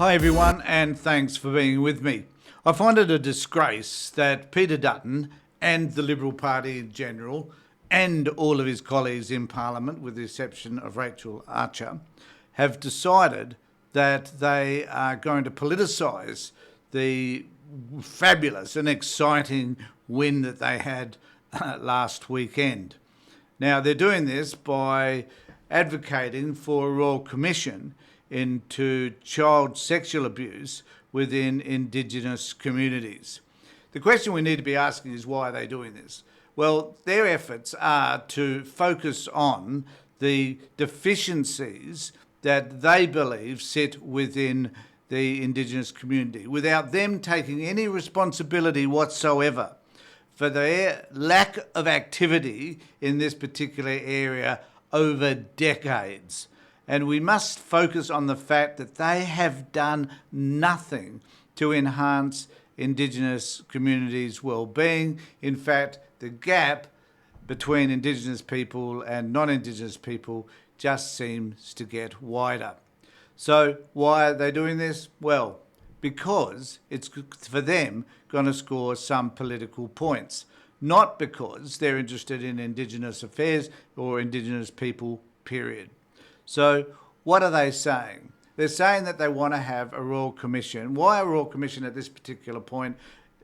Hi everyone, and thanks for being with me. I find it a disgrace that Peter Dutton and the Liberal Party in general, and all of his colleagues in Parliament, with the exception of Rachel Archer, have decided that they are going to politicise the fabulous and exciting win that they had last weekend. Now, they're doing this by advocating for a Royal Commission into child sexual abuse within Indigenous communities. The question we need to be asking is, why are they doing this? Well, their efforts are to focus on the deficiencies that they believe sit within the Indigenous community, without them taking any responsibility whatsoever for their lack of activity in this particular area over decades. And we must focus on the fact that they have done nothing to enhance Indigenous communities' well-being. In fact, the gap between Indigenous people and non-Indigenous people just seems to get wider. So why are they doing this? Well, because it's for them going to score some political points, not because they're interested in Indigenous affairs or Indigenous people, period. So what are they saying? They're saying that they want to have a Royal Commission. Why a Royal Commission at this particular point?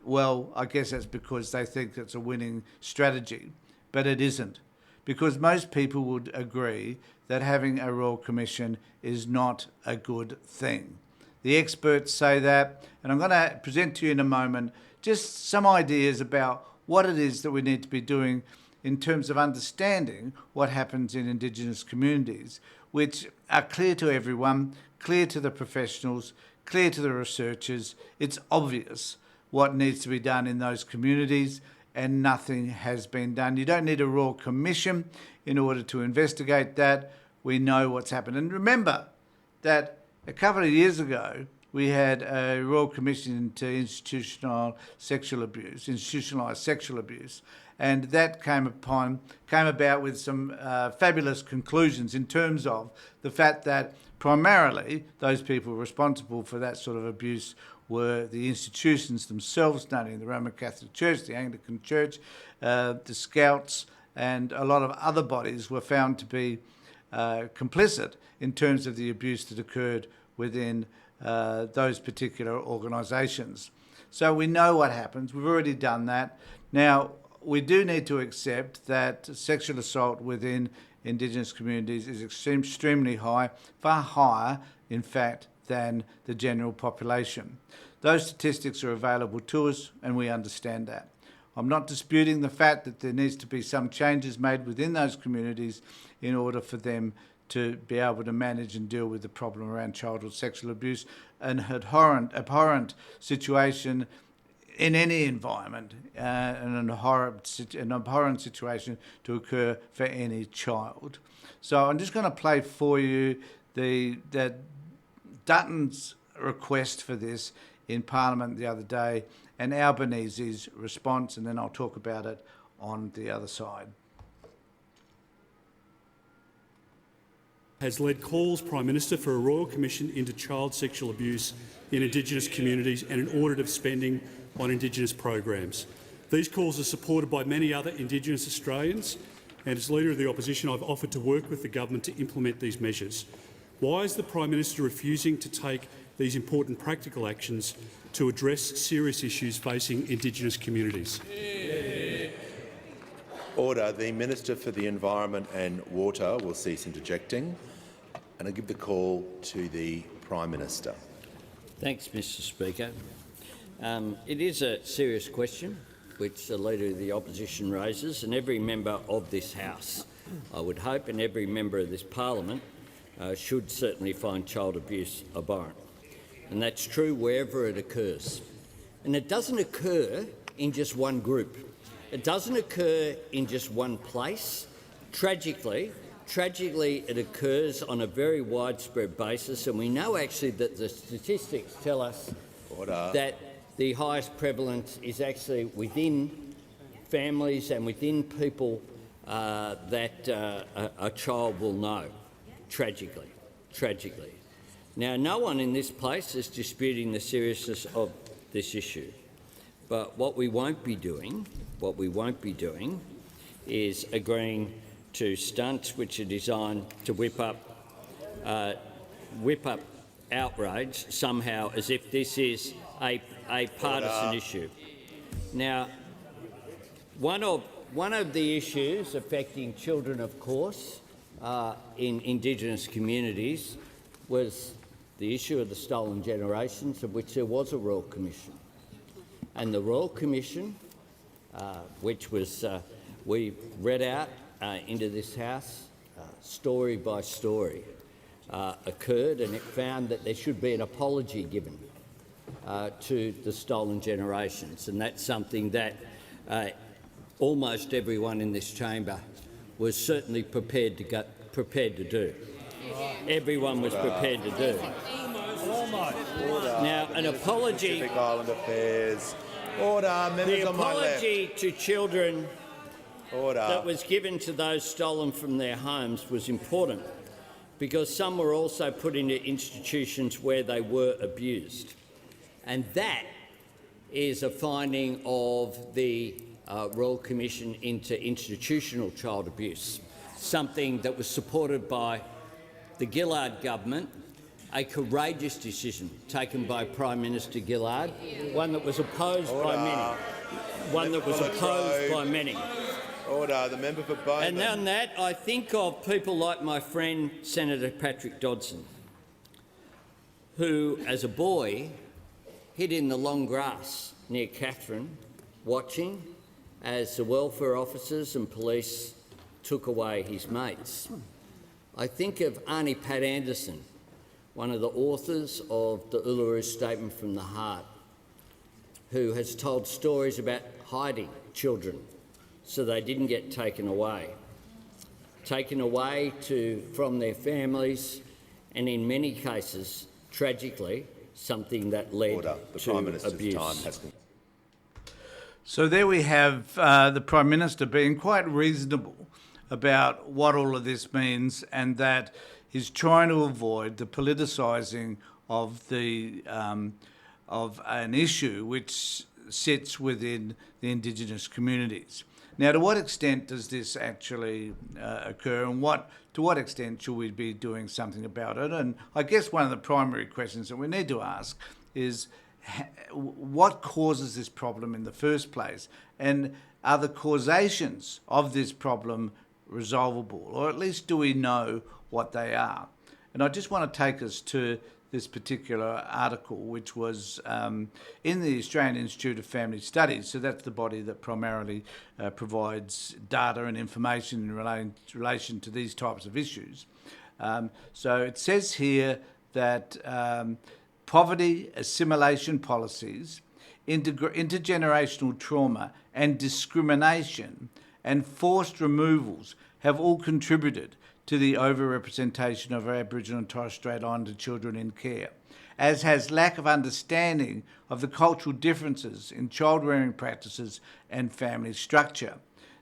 Well, I guess that's because they think it's a winning strategy, but it isn't. Because most people would agree that having a Royal Commission is not a good thing. The experts say that, and I'm going to present to you in a moment just some ideas about what it is that we need to be doing in terms of understanding what happens in Indigenous communities, which are clear to everyone, clear to the professionals, clear to the researchers. It's obvious what needs to be done in those communities, and nothing has been done. You don't need a Royal Commission in order to investigate that. We know what's happened. And remember that a couple of years ago, we had a Royal Commission into institutionalised sexual abuse, and that came about with some fabulous conclusions in terms of the fact that primarily those people responsible for that sort of abuse were the institutions themselves, namely the Roman Catholic Church, the Anglican Church, the Scouts, and a lot of other bodies were found to be complicit in terms of the abuse that occurred within those particular organisations. So we know what happens. We've already done that. Now, we do need to accept that sexual assault within Indigenous communities is extremely high, far higher, in fact, than the general population. Those statistics are available to us, and we understand that. I'm not disputing the fact that there needs to be some changes made within those communities in order for them to be able to manage and deal with the problem around childhood sexual abuse, an abhorrent situation in any environment, an abhorrent situation to occur for any child. So I'm just going to play for you that Dutton's request for this in Parliament the other day and Albanese's response, and then I'll talk about it on the other side. Has led calls, Prime Minister, for a Royal Commission into child sexual abuse in Indigenous communities and an audit of spending on Indigenous programs. These calls are supported by many other Indigenous Australians, and as Leader of the Opposition I've offered to work with the government to implement these measures. Why is the Prime Minister refusing to take these important practical actions to address serious issues facing Indigenous communities? Order. The Minister for the Environment and Water will cease interjecting, and I give the call to the Prime Minister. Thanks, Mr Speaker. It is a serious question which the Leader of the Opposition raises, and every member of this House, I would hope, and every member of this Parliament should certainly find child abuse abhorrent. And that's true wherever it occurs. And it doesn't occur in just one group. It doesn't occur in just one place. Tragically, it occurs on a very widespread basis, and we know actually that the statistics tell us that the highest prevalence is actually within families and within people that a child will know, tragically. Now, no one in this place is disputing the seriousness of this issue, but what we won't be doing is agreeing to stunts which are designed to whip up outrage somehow, as if this is a partisan issue. Now, one of the issues affecting children, of course, in Indigenous communities was the issue of the stolen generations, of which there was a Royal Commission. And the Royal Commission, which was we read out into this House, story by story, occurred, and it found that there should be an apology given to the stolen generations, and that's something that almost everyone in this chamber was certainly prepared to do. Everyone was prepared to do. Now, an apology. Pacific Island Affairs. Order, members The on my left. apology to children Order. that was given to those stolen from their homes was important, because some were also put into institutions where they were abused. And that is a finding of the Royal Commission into Institutional Child Abuse, something that was supported by the Gillard government, a courageous decision taken by Prime Minister Gillard, one that was opposed by many. Order. The member for Bowman. And on that, I think of people like my friend Senator Patrick Dodson, who, as a boy, hid in the long grass near Catherine, watching as the welfare officers and police took away his mates. I think of Auntie Pat Anderson, one of the authors of the Uluru Statement from the Heart, who has told stories about hiding children so they didn't get taken away from their families, and in many cases, tragically, something that led Order. The to Prime Minister's abuse. time has concluded. So there we have the Prime Minister being quite reasonable about what all of this means, and that he's trying to avoid the politicising of of an issue which sits within the Indigenous communities. Now, to what extent does this actually occur, and to what extent should we be doing something about it? And I guess one of the primary questions that we need to ask is, what causes this problem in the first place, and are the causations of this problem resolvable, or at least do we know what they are? And I just want to take us to this particular article, which was in the Australian Institute of Family Studies. So that's the body that primarily provides data and information in relation to these types of issues. So it says here that poverty, assimilation policies, intergenerational trauma and discrimination and forced removals have all contributed to the overrepresentation of Aboriginal and Torres Strait Islander children in care, as has lack of understanding of the cultural differences in child-rearing practices and family structure.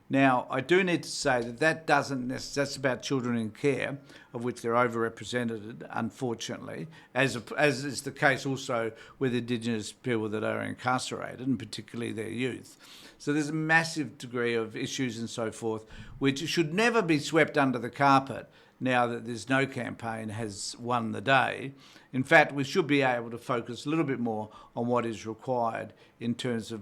Now, I do need to say that that's about children in care, of which they're overrepresented, unfortunately, as is the case also with Indigenous people that are incarcerated, and particularly their youth. So there's a massive degree of issues and so forth, which should never be swept under the carpet now that There's No campaign has won the day. In fact, we should be able to focus a little bit more on what is required in terms of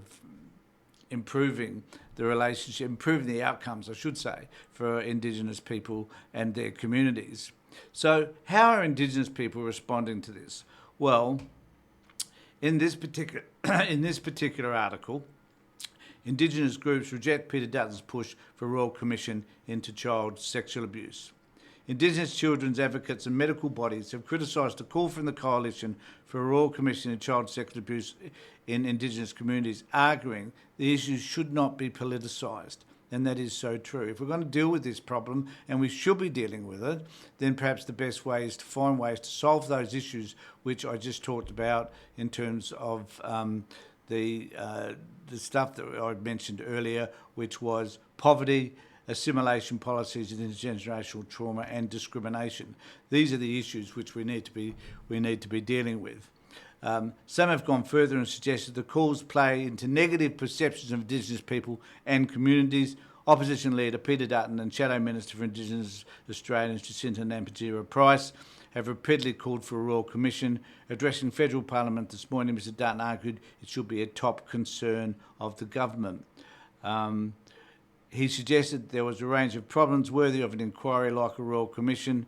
improving the relationship, improving the outcomes, I should say, for Indigenous people and their communities. So how are Indigenous people responding to this? Well, in this particular article, Indigenous groups reject Peter Dutton's push for a Royal Commission into child sexual abuse. Indigenous children's advocates and medical bodies have criticised a call from the Coalition for a Royal Commission into child sexual abuse in Indigenous communities, arguing the issues should not be politicised. And that is so true. If we're going to deal with this problem, and we should be dealing with it, then perhaps the best way is to find ways to solve those issues which I just talked about in terms of the stuff that I mentioned earlier, which was poverty, assimilation policies and intergenerational trauma and discrimination. These are the issues which we need to be dealing with. Some have gone further and suggested the calls play into negative perceptions of Indigenous people and communities. Opposition leader Peter Dutton and Shadow Minister for Indigenous Australians Jacinta Nampijira-Price have repeatedly called for a Royal Commission. Addressing Federal Parliament this morning, Mr Dutton argued it should be a top concern of the government. He suggested there was a range of problems worthy of an inquiry like a Royal Commission.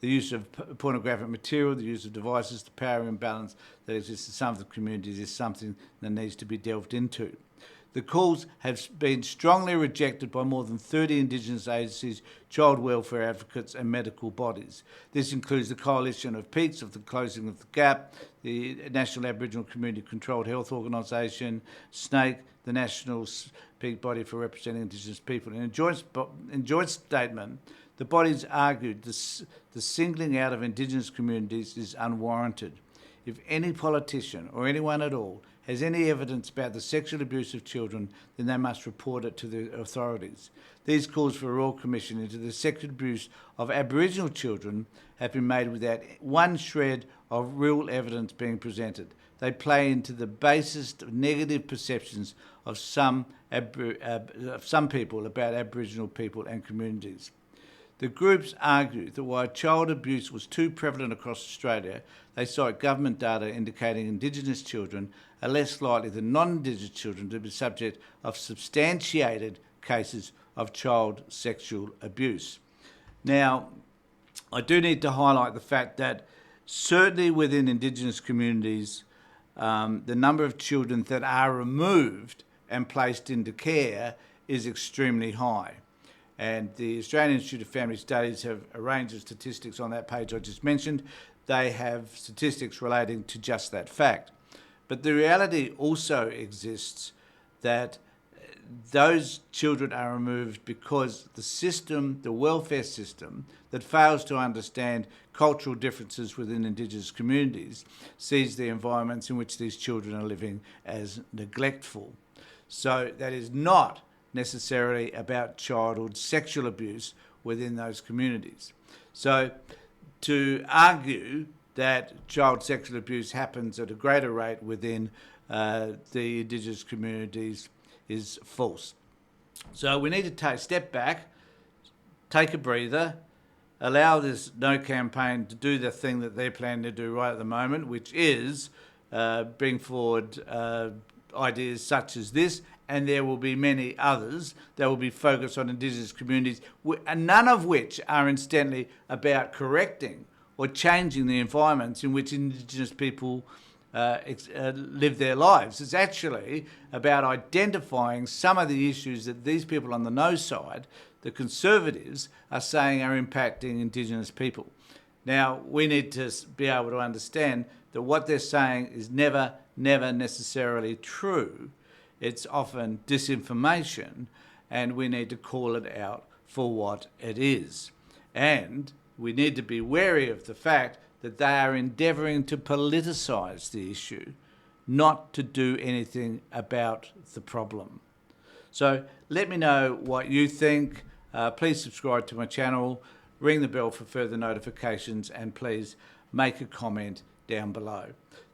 The use of pornographic material, the use of devices, the power imbalance that exists in some of the communities is something that needs to be delved into. The calls have been strongly rejected by more than 30 Indigenous agencies, child welfare advocates and medical bodies. This includes the Coalition of Peaks of the Closing of the Gap, the National Aboriginal Community Controlled Health Organisation, SNAKE, the National Peak Body for Representing Indigenous People. In a joint statement, the bodies argued the singling out of Indigenous communities is unwarranted. If any politician or anyone at all has any evidence about the sexual abuse of children, then they must report it to the authorities. These calls for a Royal Commission into the sexual abuse of Aboriginal children have been made without one shred of real evidence being presented. They play into the basest negative perceptions of some people about Aboriginal people and communities. The groups argue that while child abuse was too prevalent across Australia, they cite government data indicating Indigenous children are less likely than non-Indigenous children to be subject of substantiated cases of child sexual abuse. Now, I do need to highlight the fact that certainly within Indigenous communities, the number of children that are removed and placed into care is extremely high. And the Australian Institute of Family Studies have a range of statistics on that page I just mentioned. They have statistics relating to just that fact. But the reality also exists that those children are removed because the system, the welfare system, that fails to understand cultural differences within Indigenous communities, sees the environments in which these children are living as neglectful. So that is not necessarily about childhood sexual abuse within those communities. So to argue that child sexual abuse happens at a greater rate within the Indigenous communities is false. So we need to step back, take a breather, allow this No campaign to do the thing that they're planning to do right at the moment, which is bring forward ideas such as this, and there will be many others that will be focused on Indigenous communities, and none of which are incidentally about correcting or changing the environments in which Indigenous people live their lives. It's actually about identifying some of the issues that these people on the no side, the Conservatives, are saying are impacting Indigenous people. Now, we need to be able to understand that what they're saying is never necessarily true. It's often disinformation, and we need to call it out for what it is. And we need to be wary of the fact that they are endeavouring to politicise the issue, not to do anything about the problem. So let me know what you think. Please subscribe to my channel, ring the bell for further notifications, and please make a comment down below.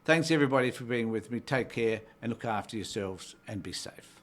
Thanks everybody for being with me. Take care and look after yourselves and be safe.